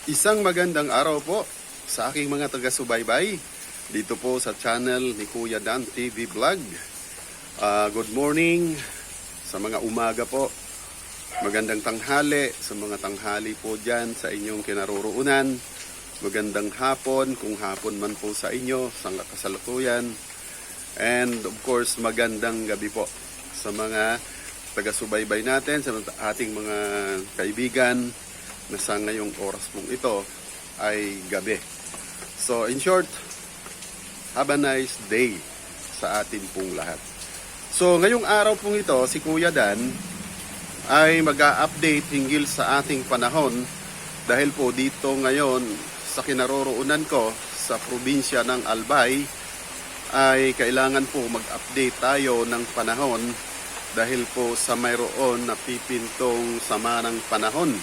Isang magandang araw po sa aking mga taga-subaybay dito po sa channel ni Kuya Dan TV Vlog. Good morning sa mga umaga po. Magandang tanghali sa mga tanghali po dyan sa inyong kinaroroonan. Magandang hapon kung hapon man po sa inyo, sa kasalukuyan. And of course, magandang gabi po sa mga taga-subaybay natin, sa ating mga kaibigan na sa ngayong oras pong ito ay gabi. So in short, have a nice day sa atin pong lahat. So ngayong araw pong ito, si Kuya Dan ay mag-a-update hinggil sa ating panahon dahil po dito ngayon sa kinaroroonan ko sa probinsya ng Albay ay kailangan po mag-update tayo ng panahon dahil po sa mayroon na pipintong sama ng panahon.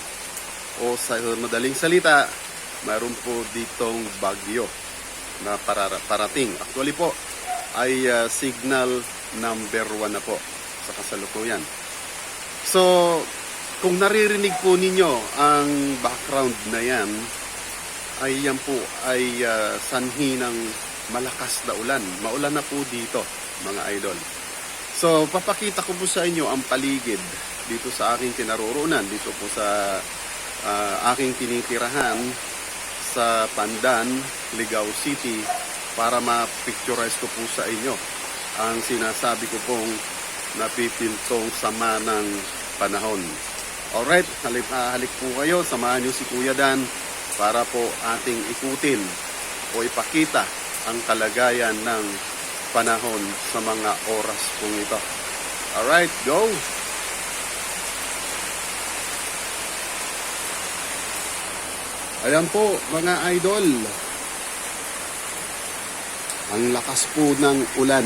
O sa madaling salita, mayroon po ditong bagyo na parating. Actually po, ay signal number 1 na po sa kasalukuyan. So, kung naririnig po ninyo ang background na yan, ay yan po ay sanhi ng malakas na ulan. Maulan na po dito, mga idol. So, papakita ko po sa inyo ang paligid dito sa aking kinaroroonan, dito po sa aking tinitirahan sa Pandan, Ligao City para ma-picturize ko po sa inyo ang sinasabi ko pong napipintong sama ng panahon. Alright, halik po kayo, samahan nyo si Kuya Dan para po ating ikutin o ipakita ang kalagayan ng panahon sa mga oras pong ito. Alright, go! Ayan po mga idol, ang lakas po ng ulan.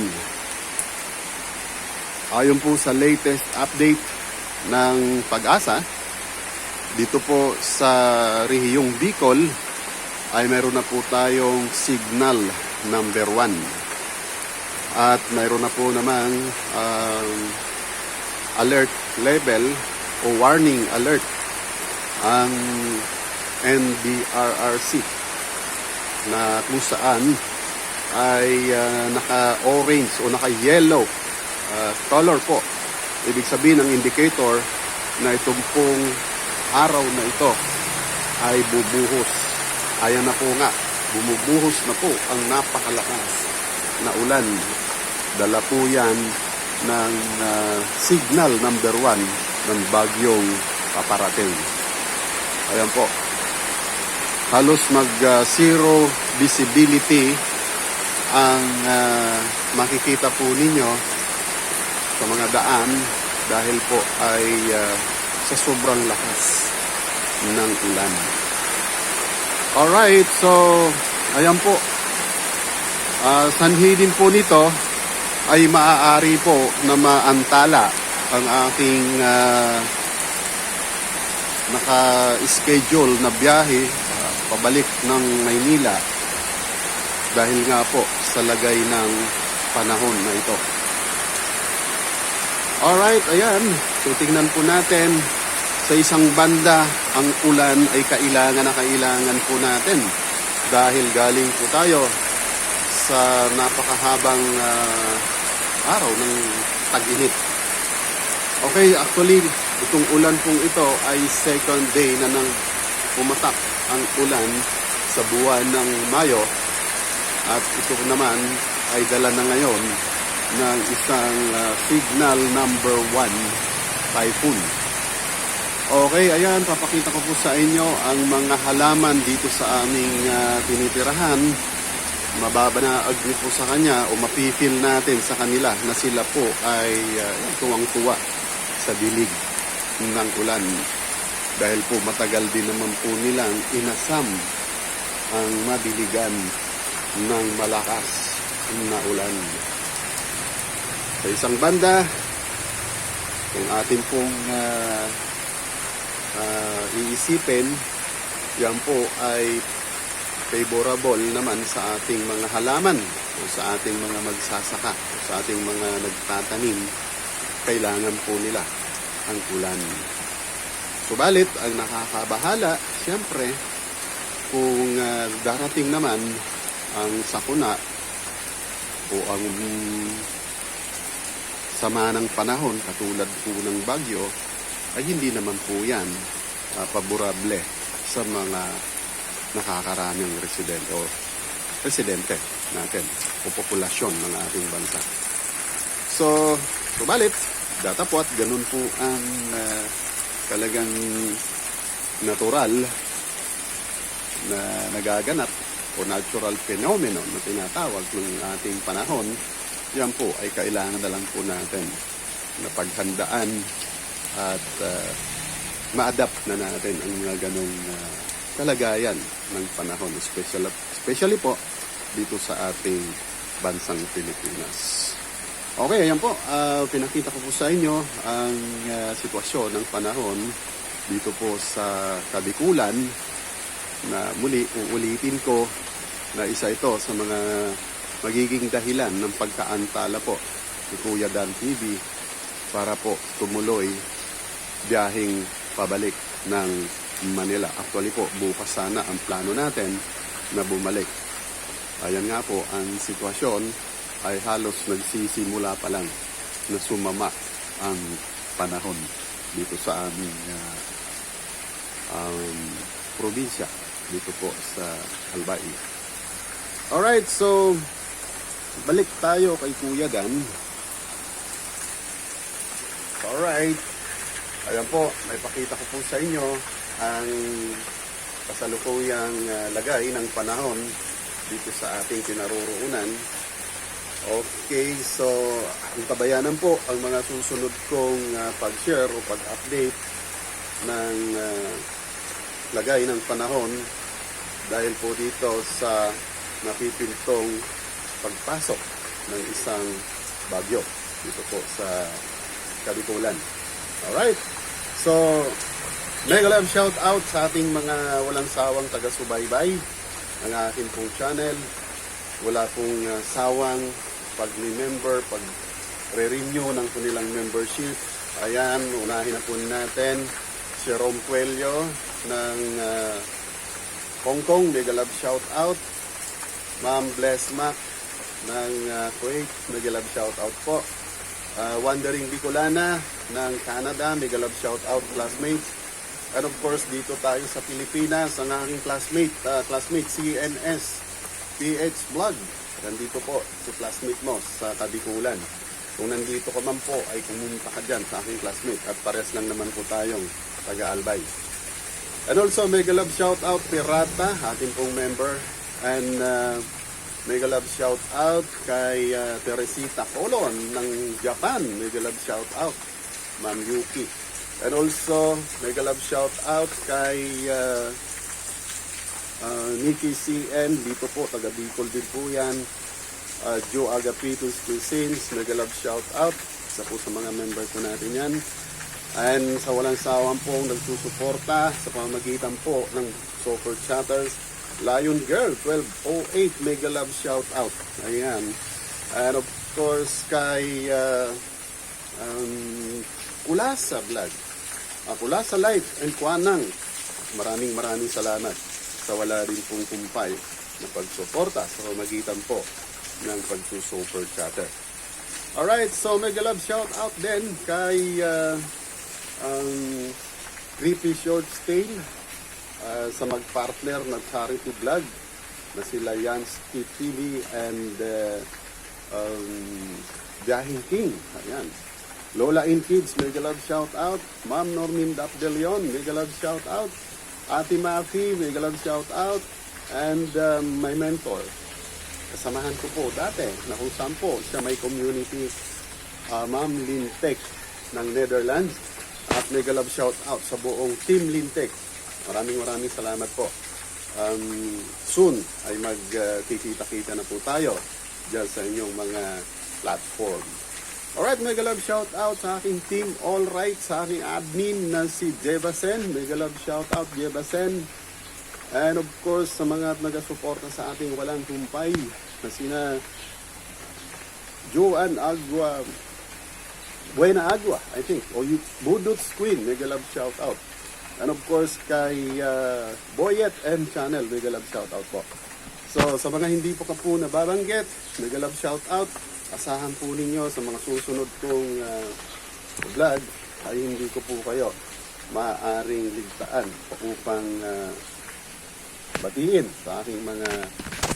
Ayon po sa latest update ng Pag-asa, dito po sa rehiyong Bicol ay meron na po tayong signal number 1. At mayroon na po namang alert level o warning alert ang NDRRC na kung saan ay naka-orange o naka-yellow color po. Ibig sabihin ng indicator na itong pong araw na ito ay bubuhos. Ayan na po nga, bumubuhos na po ang napakalakas na ulan. Dala po yan ng signal number 1 ng bagyong paparating. Ayan po. Halos zero visibility ang makikita po ninyo sa mga daan dahil po ay sa sobrang lakas ng ulan. Alright, so ayan po. Sanhi din po nito ay maaari po na maantala ang ating naka-schedule na biyahe pabalik ng Maynila dahil nga po sa lagay ng panahon na ito. Alright, ayan. So tingnan po natin sa isang banda ang ulan ay kailangan po natin dahil galing po tayo sa napakahabang araw ng tag-init. Okay, actually itong ulan pong ito ay second day na nang pumatak ang ulan sa buwan ng Mayo at ito naman ay dala na ngayon ng isang signal number 1 typhoon. Okay, ayan, papakita ko po sa inyo ang mga halaman dito sa aming tinitirahan. Mababanaag niyo po sa kanya o mapipil natin sa kanila na sila po ay tuwang-tuwa sa dilig ng ulan. Dahil po matagal din naman po nilang inasam ang madiligan ng malakas na ulan. Sa isang banda, kung atin pong iisipin, yan po ay favorable naman sa ating mga halaman o sa ating mga magsasaka o sa ating mga nagtatanim. Kailangan po nila ang ulan. Subalit, ang nakakabahala, siyempre, kung darating naman ang sakuna o ang sama ng panahon katulad po ng bagyo, ay hindi naman po yan paborable sa mga nakakaraming residente natin o populasyon ng ating bansa. So, subalit, datapwat, ganun po ang talagang natural na nagaganap o natural phenomenon na tinatawag ng ating panahon. Yan po ay kailangan na lang po natin na paghandaan at ma-adapt na natin ang mga ganong kalagayan ng panahon, especially po dito sa ating bansang Pilipinas. Okay, ayan po, pinakita ko po sa inyo ang sitwasyon ng panahon dito po sa Kabikulan, na muli uulitin ko na isa ito sa mga magiging dahilan ng pagkaantala po ni Kuya Dan TV para po tumuloy biyaheng pabalik ng Manila. Actually po, bukas sana ang plano natin na bumalik. Ayan nga po, ang sitwasyon ay halos nagsisimula pa lang na sumama ang panahon dito sa aming probinsya, dito po sa Albay. Alright, so balik tayo kay Kuya Dan. Alright, ayan po, may pakita ko po sa inyo ang kasalukuyang lagay ng panahon dito sa ating kinaroroonan. Okay, so ang tabayanan po ang mga susunod kong pag-share o pag-update ng lagay ng panahon dahil po dito sa napipintong pagpasok ng isang bagyo dito po sa Kabikulan. Alright, so mega love shout out sa ating mga walang sawang taga-subaybay ng aking pong channel. Wala pong sawang pag-remember, pag-renew ng kanilang membership. Ayan, unahin na po natin si Rom Cuello ng Hong Kong, mega love shout out. Ma'am Bless Mac ng Kuwait, mega love shout out po. Wandering Bicolana ng Canada, mega love shout out classmates. And of course, dito tayo sa Pilipinas, ang aking classmate CNS PH Vlog. Nandito po si classmate mo sa Kabikulan. Kung nandito ka man po, ay pumunta ka dyan sa aking classmate at pares lang naman po tayong taga-Albay. And also, mega love shout out Pirata, ating pong member. And mega love shout out kay Teresita Colon ng Japan. Mega love shout out Ma'am Yuki. And also, mega love shout out kay Nikki CN, dito po, taga Bicol din po yan. Joe Agapitos Cuisines, mega love shout out. Isa po sa mga member po natin yan. And sa walang sawang po nagsusuporta sa pamamagitan po ng Super Chatters, Lion Girl 1208, mega love shout out. Ayan. And of course kay Kulasa Vlog, Kulasa Life and Kuanang, maraming salamat sa wala rin pong kumpay na pagsuporta sa pamamagitan po ng pagsusuper chatter. Alright, so mega love shout out din kay Creepy Short Stay sa magpartner ng charity vlog na sila Yansky TV and Jahing King. Ayan. Lola in Kids, mega love shout out. Ma'am Normin Dapdelion, mega love shout out. Ate Mafi, mega love shout out. And my mentor, kasamahan ko po dati na kung saan po siya may community, Ma'am Lintek ng Netherlands. At mega love shout out sa buong Team Lintek. Maraming salamat po. Soon ay magkikita-kita na po tayo dyan sa inyong mga platform. Alright, mega love shout out sa aking team, alright, sa aking admin na si Jebasen, mega love shout out Jebasen. And of course, sa mga nagasuporta sa ating walang humpay na sina Joan Buena Agua, I think, o Budots Queen, mega love shout out. And of course, kay Boyet M Channel, mega love shoutout po. So, sa mga hindi po ka po nababanggit, mega love shoutout. Asahan po ninyo sa mga susunod kong vlog ay hindi ko po kayo maaaring ligtaan upang batiin sa aking mga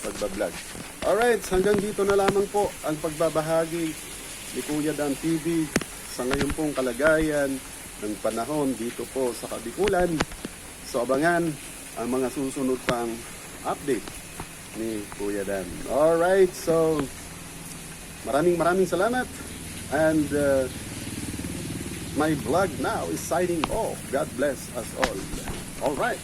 pagbablog. Alright, hanggang dito na lamang po ang pagbabahagi ni Kuya Dan TV sa ngayon pong kalagayan ng panahon dito po sa Kabikulan. So abangan ang mga susunod pang update ni Kuya Dan. Alright, so maraming salamat and my vlog now is signing off. God bless us all. Alright.